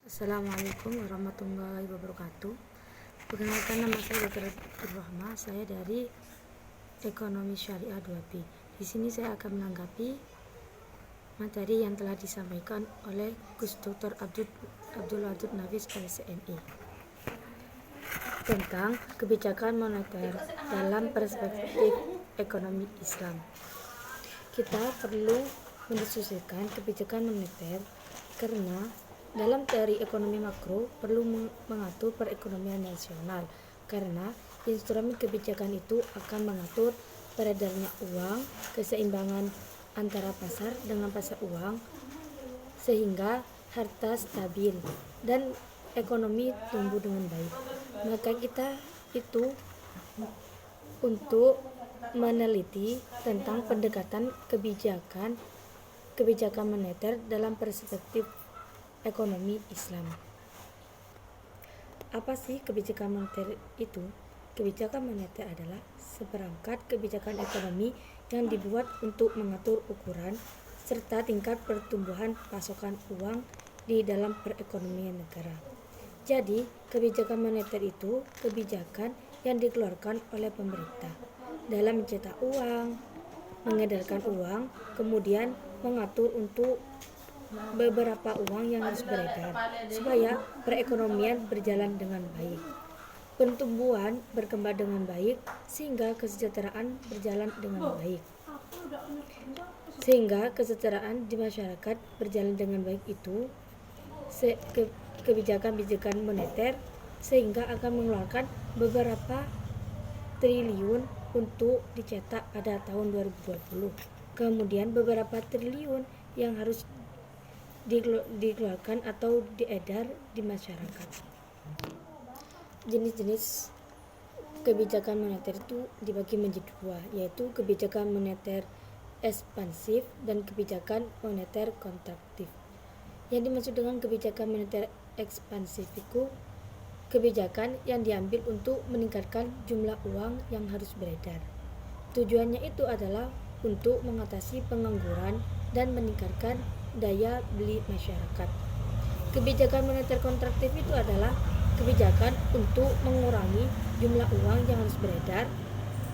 Assalamualaikum warahmatullahi wabarakatuh. Perkenalkan, nama saya Dr. Rahma. Saya dari Ekonomi Syariah 2B. Di sini saya akan menanggapi materi yang telah disampaikan oleh Gus Dr. Abdul Wadud Nafis LCMI tentang kebijakan moneter dalam perspektif ekonomi Islam. Kita perlu mendiskusikan kebijakan moneter karena dalam teori ekonomi makro perlu mengatur perekonomian nasional, karena instrumen kebijakan itu akan mengatur beredarnya uang, keseimbangan antara pasar dengan pasar uang, sehingga harta stabil dan ekonomi tumbuh dengan baik. Maka kita itu untuk meneliti tentang pendekatan kebijakan moneter dalam perspektif ekonomi Islam. Apa sih kebijakan moneter itu? Kebijakan moneter adalah seperangkat kebijakan ekonomi yang dibuat untuk mengatur ukuran serta tingkat pertumbuhan pasokan uang di dalam perekonomian negara. Jadi, kebijakan moneter itu kebijakan yang dikeluarkan oleh pemerintah dalam mencetak uang, mengedarkan uang, kemudian mengatur untuk beberapa uang yang harus beredar supaya perekonomian berjalan dengan baik, pertumbuhan berkembang dengan baik, sehingga kesejahteraan berjalan dengan baik. Sehingga kesejahteraan di masyarakat berjalan dengan baik itu kebijakan moneter sehingga akan mengeluarkan beberapa triliun untuk dicetak pada tahun 2020. Kemudian beberapa triliun yang harus dikeluarkan atau diedar di masyarakat. Jenis-jenis kebijakan moneter itu dibagi menjadi dua, yaitu kebijakan moneter ekspansif dan kebijakan moneter kontraktif. Yang dimaksud dengan kebijakan moneter ekspansif itu kebijakan yang diambil untuk meningkatkan jumlah uang yang harus beredar. Tujuannya itu adalah untuk mengatasi pengangguran dan meningkatkan daya beli masyarakat. Kebijakan moneter kontraktif itu adalah kebijakan untuk mengurangi jumlah uang yang harus beredar,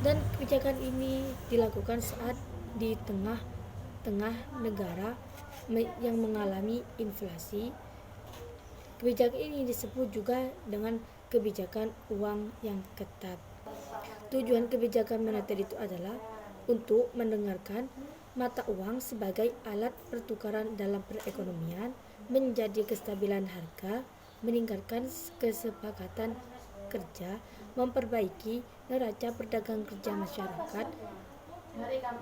dan kebijakan ini dilakukan saat di tengah-tengah negara yang mengalami inflasi. Kebijakan ini disebut juga dengan kebijakan uang yang ketat. Tujuan kebijakan moneter itu adalah untuk mendengarkan mata uang sebagai alat pertukaran dalam perekonomian, menjadi kestabilan harga, meningkatkan kesepakatan kerja, memperbaiki neraca perdagangan kerja masyarakat,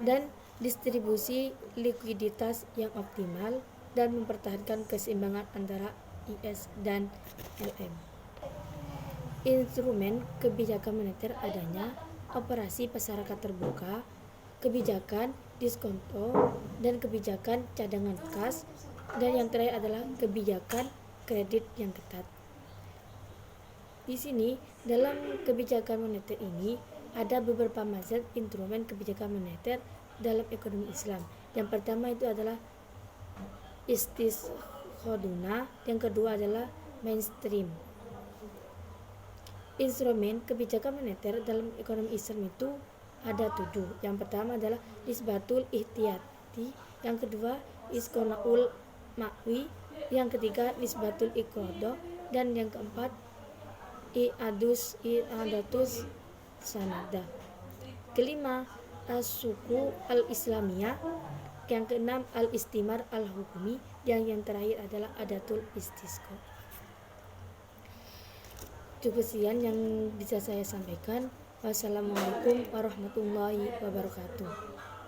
dan distribusi likuiditas yang optimal, dan mempertahankan keseimbangan antara IS dan LM. Instrumen kebijakan moneter adanya operasi masyarakat terbuka, kebijakan diskonto, dan kebijakan cadangan kas, dan yang terakhir adalah kebijakan kredit yang ketat. Di sini dalam kebijakan moneter ini ada beberapa macam instrumen kebijakan moneter dalam ekonomi Islam. Yang pertama itu adalah istisqoduna, yang kedua adalah mainstream. Instrumen kebijakan moneter dalam ekonomi Islam itu ada 7. Yang pertama adalah nisbatul ihtiyati, yang kedua iskonaul ma'wi, yang ketiga nisbatul iqrodo, dan yang keempat i'adatus sanada. Kelima as-suku al-islamiyah, yang keenam al-istimar al-hukumi, dan yang terakhir adalah adatul istisqa. Cukup sekian yang bisa saya sampaikan. Wassalamualaikum warahmatullahi wabarakatuh.